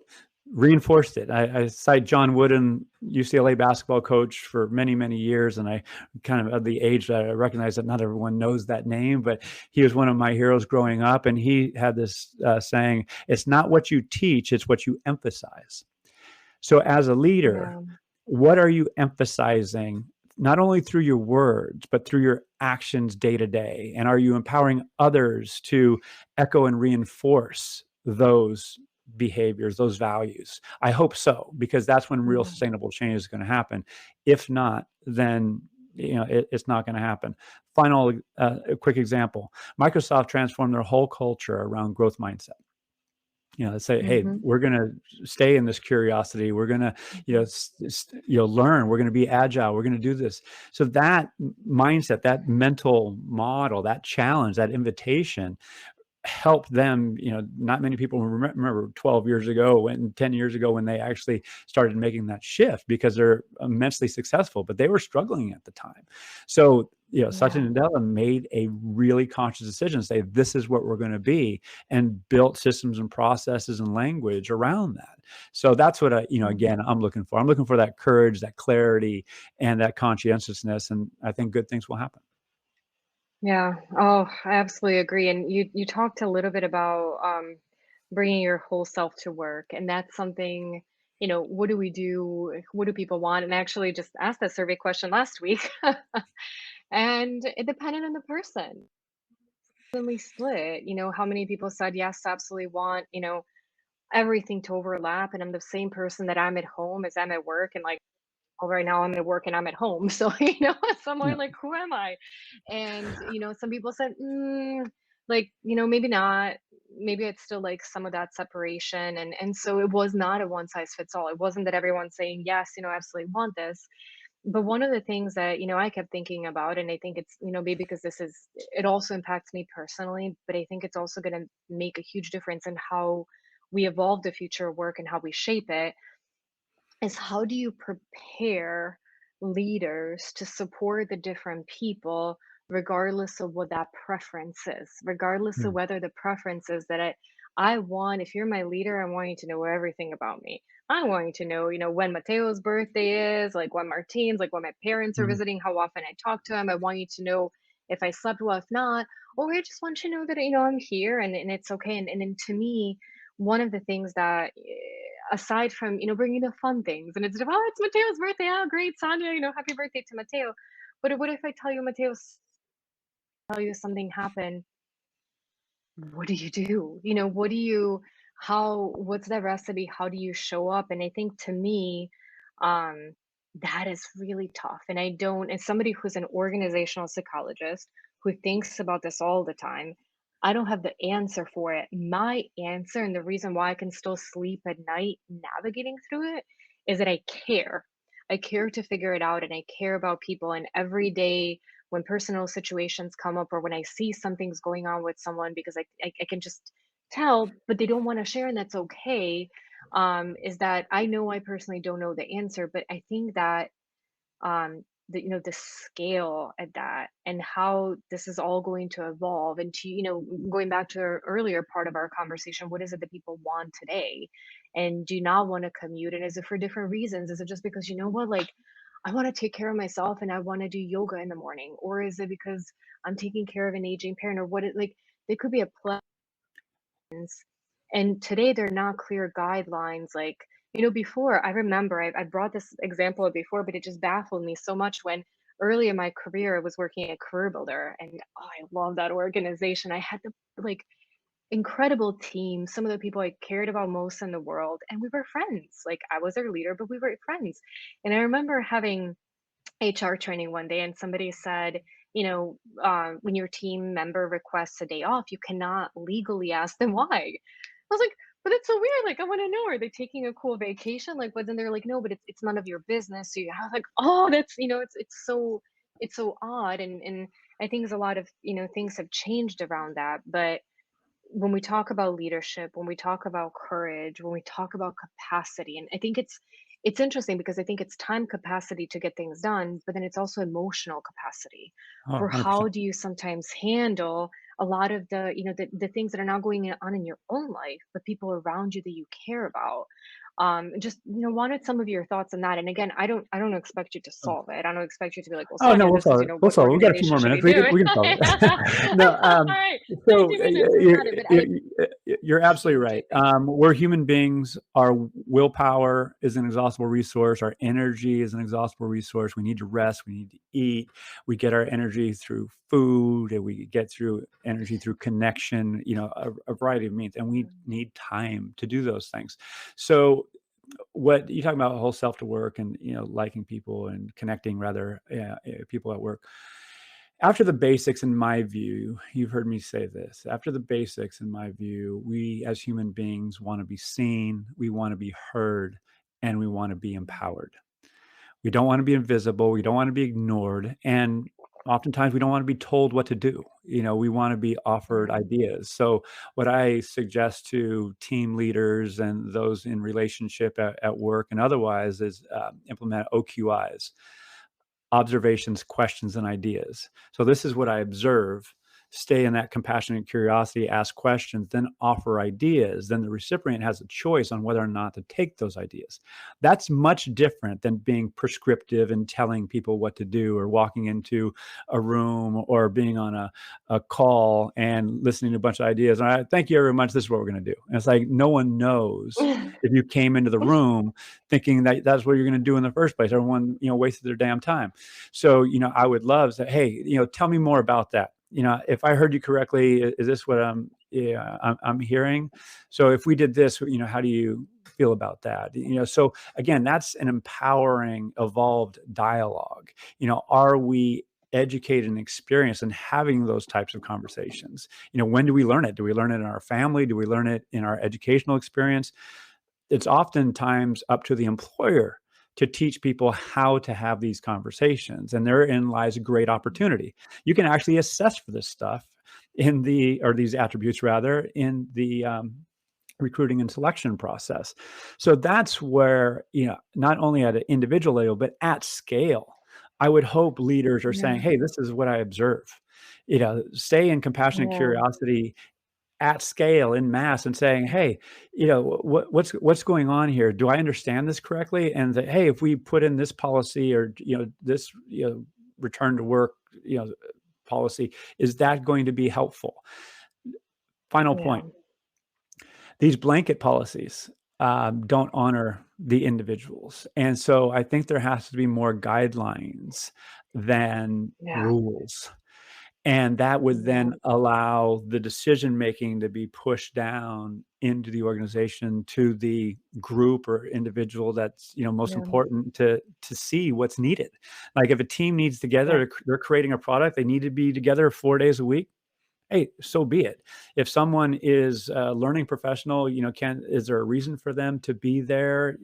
reinforced it. I cite John Wooden, UCLA basketball coach, for many, many years. And I kind of at the age that I recognize that not everyone knows that name, but he was one of my heroes growing up. And he had this saying, it's not what you teach, it's what you emphasize. So as a leader, Yeah. what are you emphasizing, not only through your words, but through your actions day to day? And are you empowering others to echo and reinforce those behaviors, those values? I hope so, because that's when real Yeah. sustainable change is going to happen. If not, then it's not going to happen. Final quick example: Microsoft transformed their whole culture around growth mindset. Say, hey, Mhm. we're going to stay in this curiosity. We're going to, Mhm. learn. We're going to be agile. We're going to do this. So that mindset, that mental model, that challenge, that invitation help them. Not many people remember 12 years ago and 10 years ago when they actually started making that shift, because they're immensely successful, but they were struggling at the time. So Satya Yeah. Nadella made a really conscious decision to say, this is what we're going to be, and built systems and processes and language around that. So that's what Mhm. again, I'm looking for. I'm looking for that courage, that clarity, and that conscientiousness, and I think good things will happen. Yeah. Oh, I absolutely agree. And you talked a little bit about bringing your whole self to work, and that's something. What do we do? What do people want? And I actually just asked that survey question last week, and it depended on the person. Evenly split. How many people said yes, absolutely want everything to overlap, and I'm the same person that I'm at home as I'm at work, and like, well, right now I'm at work and I'm at home. So, Yeah. somewhere like, who am I? And, some people said, like, maybe not. Maybe it's still like some of that separation. And so it was not a one size fits all. It wasn't that everyone's saying, yes, absolutely want this. But one of the things that, I kept thinking about, and I think it's, maybe because it also impacts me personally, but I think it's also going to make a huge difference in how we evolve the future of work and how we shape it, is how do you prepare leaders to support the different people regardless of what that preference is, regardless of Mm. whether the preference is that I want, if you're my leader, I want you to know everything about me. I want to know, when Mateo's birthday is, like when Martine's, like when my parents are Mhm. visiting, how often I talk to him. I want you to know if I slept well, if not, or I just want you to know that, I'm here and it's okay. And then to me, one of the things that, aside from, bringing the fun things, and it's Mateo's birthday. Oh, great, Sanja, happy birthday to Mateo. But what if I tell you, tell you something happened? What do you do? What do you what's that recipe? How do you show up? And I think to me, um, that is really tough. And I don't, as somebody who's an organizational psychologist who thinks about this all the time, I don't have the answer for it. My answer and the reason why I can still sleep at night navigating through it is that I care. I care to figure it out and I care about people. And every day when personal situations come up or when I see something's going on with someone because I can just tell, but they don't want to share, and that's okay. Is that I know I personally don't know the answer, but I think that the scale at that and how this is all going to evolve into, going back to our earlier part of our conversation, what is it that people want today and do not want to commute? And is it for different reasons? Is it just because, what, like, I want to take care of myself and I want to do yoga in the morning? Or is it because I'm taking care of an aging parent? Or what it like, there could be a and today they're not clear guidelines. Like, before, I remember I brought this example up before, but it just baffled me so much when early in my career I was working at Career Builder, and oh, I love that organization. I had the like incredible team, some of the people I cared about most in the world, and we were friends. Like, I was their leader, but we were friends. And I remember having HR training one day, and somebody said, when your team member requests a day off, you cannot legally ask them why. I was like, but it's so weird. Like, I want to know, are they taking a cool vacation? Like, but then they're like, no, but it's none of your business. So you have like, oh, that's, it's so odd. And I think there's a lot of, things have changed around that. But when we talk about leadership, when we talk about courage, when we talk about capacity, and I think it's interesting because I think it's time capacity to get things done, but then it's also emotional capacity Oh, for 100%. how do you sometimes handle a lot of the things that are not going on in your own life, but people around you that you care about. Just wanted some of your thoughts on that. And again, I don't expect you to solve it. I don't expect you to be like, well, Oh, no, Sonia, we'll this is solve it. We'll what solve it. We've got a few organization more should be minutes. We can doing. we can solve it. No, All right, so 90 minutes, we got it. But I you're absolutely right. absolutely. We're human beings. Our willpower is an exhaustible resource. Our energy is an exhaustible resource. We need to rest. We need to eat. We get our energy through food, and we get through energy through connection, a variety of means. And we need time to do those things. So what you talking about, whole self to work and liking people and connecting rather, people at work. After the basics, in my view, you've heard me say this, after the basics, in my view, we as human beings want to be seen, we want to be heard, and we want to be empowered. We don't want to be invisible. We don't want to be ignored. And oftentimes we don't want to be told what to do. We want to be offered Mhm. ideas. So what I suggest to team leaders and those in relationship at work and otherwise is implement OQIs: observations, questions, and ideas. So this is what I observe. Stay in that compassionate curiosity, ask questions, then offer ideas. Then the recipient has a choice on whether or not to take those ideas. That's much different than being prescriptive and telling people what to do, or walking into a room, or being on a call and listening to a bunch of ideas. All right, thank you very much. This is what we're going to do. And it's like, no one knows if you came into the room thinking that that's what you're going to do in the first place. Everyone, wasted their damn time. So, I would love to, hey, tell me more about that. If I heard you correctly, is this what I'm hearing? So if we did this, how do you feel about that? So again, that's an empowering, evolved dialogue. Are we educated and experienced in having those types of conversations? When do we learn it? Do we learn it in our family? Do we learn it in our educational experience? It's oftentimes up to the employer to teach people how to have these conversations. And therein lies a great opportunity. You can actually assess for this stuff or these attributes rather, in the recruiting and selection process. So that's where, not only at an individual level, but at scale, I would hope leaders are saying, Yeah. hey, this is what I observe. Stay in compassionate Yeah. curiosity at scale in mass and saying, hey, what's going on here? Do I understand this correctly? And that, hey, if we put in this policy or, this, return to work, policy, is that going to be helpful? Final Yeah. point. These blanket policies don't honor the individuals. And so I think there has to be more guidelines than Yeah. rules. And that would Yeah. then allow the decision making to be pushed down into the organization to the group or individual that's most Yeah. important to see what's needed. Like if a team needs Yeah. together, they're creating a product, they need to be together 4 days a week. Hey, so be it. If someone is a learning professional, is there a reason for them to be there,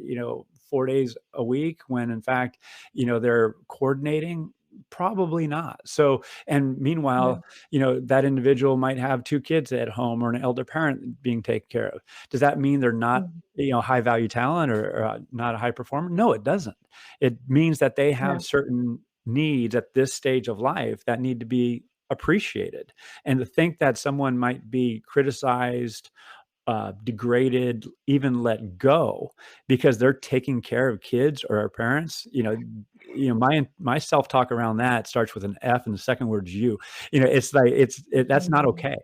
4 days a week when in fact, they're coordinating? Probably not. So, and Yeah. meanwhile, that individual might have 2 kids at home or an elder parent being taken care of. Does that mean they're not, Mhm. high value talent or not a high performer? No, it doesn't. It means that they Yeah. have certain needs at this stage of life that need to be appreciated. And to think that someone might be criticized, degraded, even let go because they're taking care of kids or our parents, my self-talk around that starts with an F and the second word's you. It's like that's not Mhm. okay.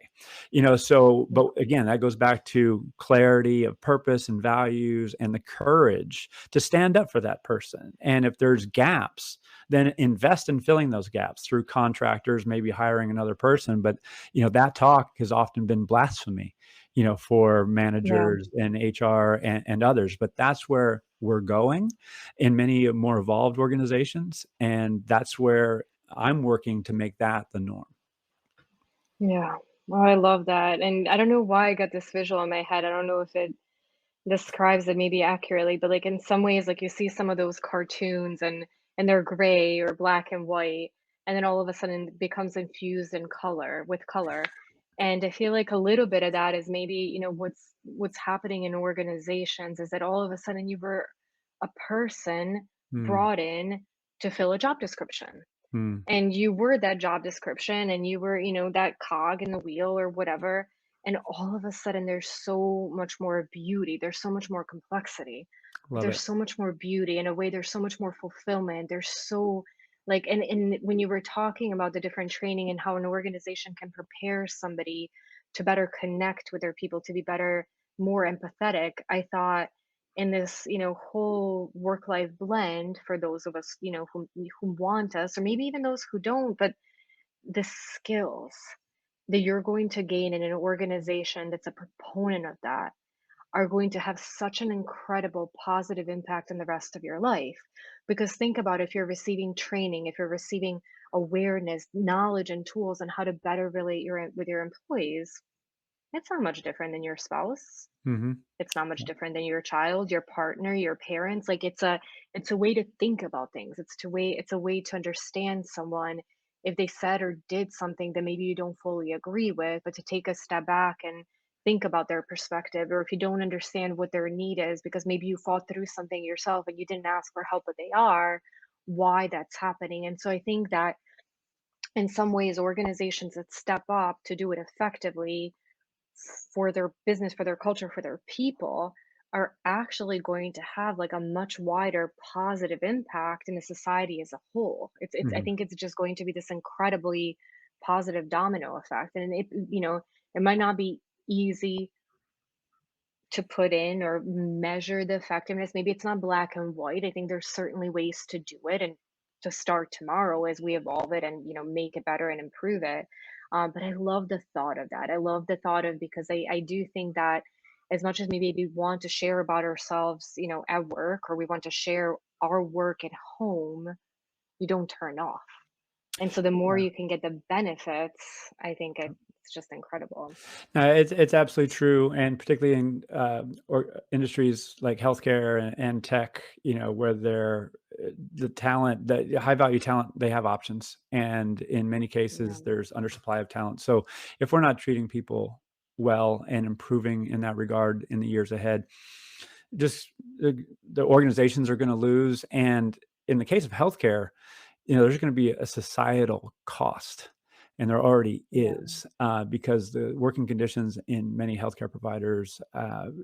So Yeah. but again, that goes back to clarity of purpose and values and the courage to stand up for that person. And if there's gaps, then invest in filling those gaps through contractors, maybe hiring another person. But that talk has often been blasphemy, for Yeah. managers and HR and others. But that's where we're going in many more evolved organizations. And that's where I'm working to make that the norm. Yeah. Oh, I love that. And I don't know why I got this visual in my head. I don't know if it describes it maybe accurately, but like in some ways, like you see some of those cartoons and they're gray or black and white, and then all of a sudden it becomes infused in color with color. And I feel like a little bit of that is maybe, what's happening in organizations is that all of a sudden you were a person Mm, brought in to fill a job description. mm, And you were that job description and you were, that cog in the wheel or whatever. And all of a sudden, there's so much more beauty. There's so much more complexity. But love there's it. so much more beauty. In a way, there's so much more fulfillment. There's so, like, and when you were talking about the different training and how an organization can prepare somebody to better connect with their people, to be better, more empathetic, I thought in this, whole work life blend for those of us, who want us, or maybe even those who don't, but the skills that you're going to gain in an organization that's a proponent of that are going to have such an incredible positive impact on the rest of your life. Because think about if you're receiving training, if you're receiving awareness, knowledge, and tools on how to better relate with your employees, it's not much different than your spouse. Hmm. It's not much different than your child, your partner, your parents. Like it's a way to think about things. It's a way to understand someone if they said or did something that maybe you don't fully agree with, but to take a step back and think about their perspective, or if you don't understand what their need is because maybe you fought through something yourself and you didn't ask for help, but they are, why that's happening. And so I think that in some ways organizations that step up to do it effectively for their business, for their culture, for their people are actually going to have like a much wider positive impact in the society as a whole. It's I Hmm. think it's just going to be this incredibly positive domino effect. And it might not be easy to put in or measure the effectiveness. Maybe it's not black and white. I think there's certainly ways to do it and to start tomorrow as we evolve it and make it better and improve it. But I love the thought of that. I love the thought of because I do think that as much as maybe we want to share about ourselves, at work or we want to share our work at home, you don't turn off. And so the more Yeah. you can get the benefits, I think it's just incredible. It's absolutely true, and particularly in or industries like healthcare and tech, where they're the talent, the high value talent, they have options, and in many Yeah. cases, there's undersupply of talent. So if we're not treating people well and improving in that regard in the years ahead, just the organizations are going to lose. And in the case of healthcare, there's going to be a societal cost And there already is, because the working conditions in many healthcare providers,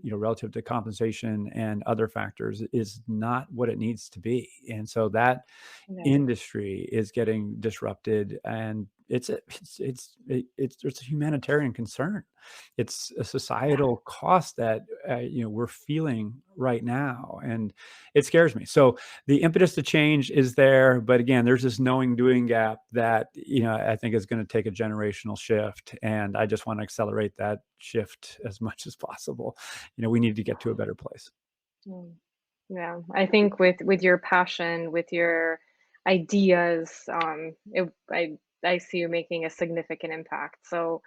relative to compensation and other factors, is not what it needs to be. And so that Right. industry is getting disrupted, and it's a humanitarian concern. It's a Yeah. societal cost that we're feeling right now, and it scares me. So the impetus to change is there, but again, there's this knowing doing gap that I think is going to take a generational shift, and I just want to accelerate that shift as much as possible. We need to get to a better place. Mm. Yeah, I think with your passion, with your ideas, I see you making a significant impact. So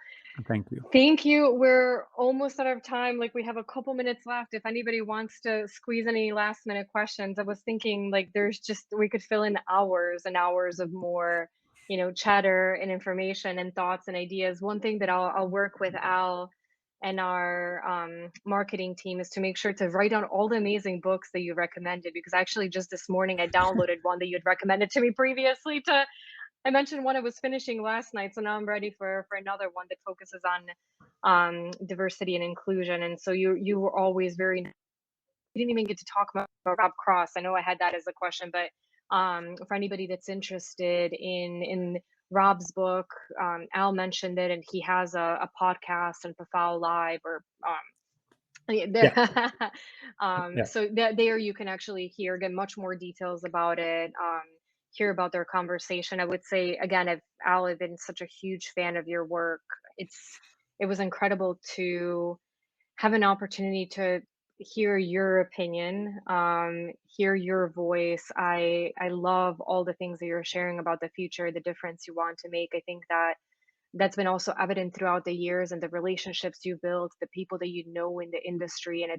Thank you. thank you. We're almost out of time. Like we have a couple minutes left. If anybody wants to squeeze any last minute questions, I was thinking like there's just we could fill in hours and hours of more, chatter and information and thoughts and ideas. One thing that I'll work with Al and our marketing team is to make sure to write down all the amazing books that you recommended, because actually just this morning I downloaded one that you had recommended to me previously to I mentioned one I was finishing last night, so now I'm ready for another one that focuses on diversity and inclusion. And so you were always very. We didn't even get to talk about Rob Cross. I know I had that as a question, but for anybody that's interested in Rob's book, Al mentioned it, and he has a podcast and Profile Live or yeah, Yeah. there. Yeah. So that there you can actually get much more details about it. Hear about their conversation. I would say again, if Al had been such a huge fan of your work, it was incredible to have an opportunity to hear your opinion, hear your voice. I love all the things that you're sharing about the future, the difference you want to make. I think that's been also evident throughout the years and the relationships you built, the people that you know in the industry. And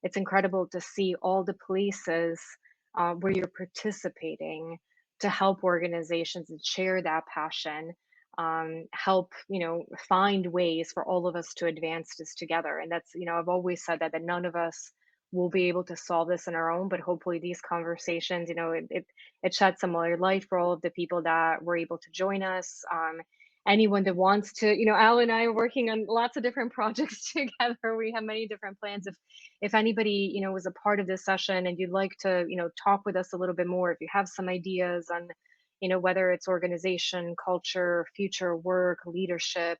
it's incredible to see all the places where you're participating to help organizations and share that passion, help, find ways for all of us to advance this together. And that's, I've always said that none of us will be able to solve this on our own, but hopefully these conversations, it shed some more light for all of the people that were able to join us. Anyone that wants to, Al and I are working on lots of different projects together. We have many different plans. If anybody, was a part of this session and you'd like to, talk with us a little bit more, if you have some ideas on, whether it's organization, culture, future work, leadership,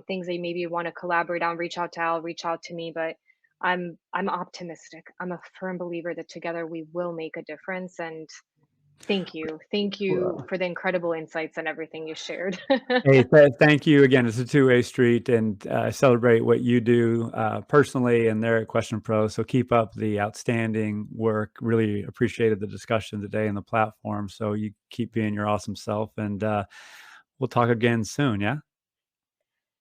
things they maybe want to collaborate on, reach out to Al, reach out to me. But I'm optimistic. I'm a firm believer that together we will make a difference. And thank you. Thank you Well, for the incredible insights and everything you shared. hey, thank you again. It's a two-way street, and celebrate what you do personally and there at QuestionPro. So keep up the outstanding work. Really appreciated the discussion today and the platform. So you keep being your awesome self, and we'll talk again soon. Yeah.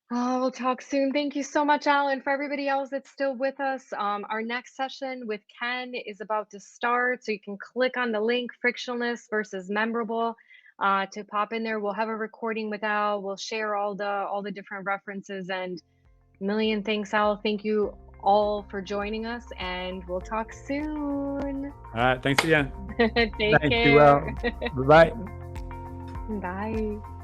Oh, we'll talk soon. Thank you so much, Alan. For everybody else that's still with us, our next session with Ken is about to start. So you can click on the link, frictionless versus memorable, to pop in there. We'll have a recording with Al. We'll share all the different references, and million thanks, Al. Thank you all for joining us, and we'll talk soon. All right. Thanks again. Take Thank you. care. Well, bye. Bye.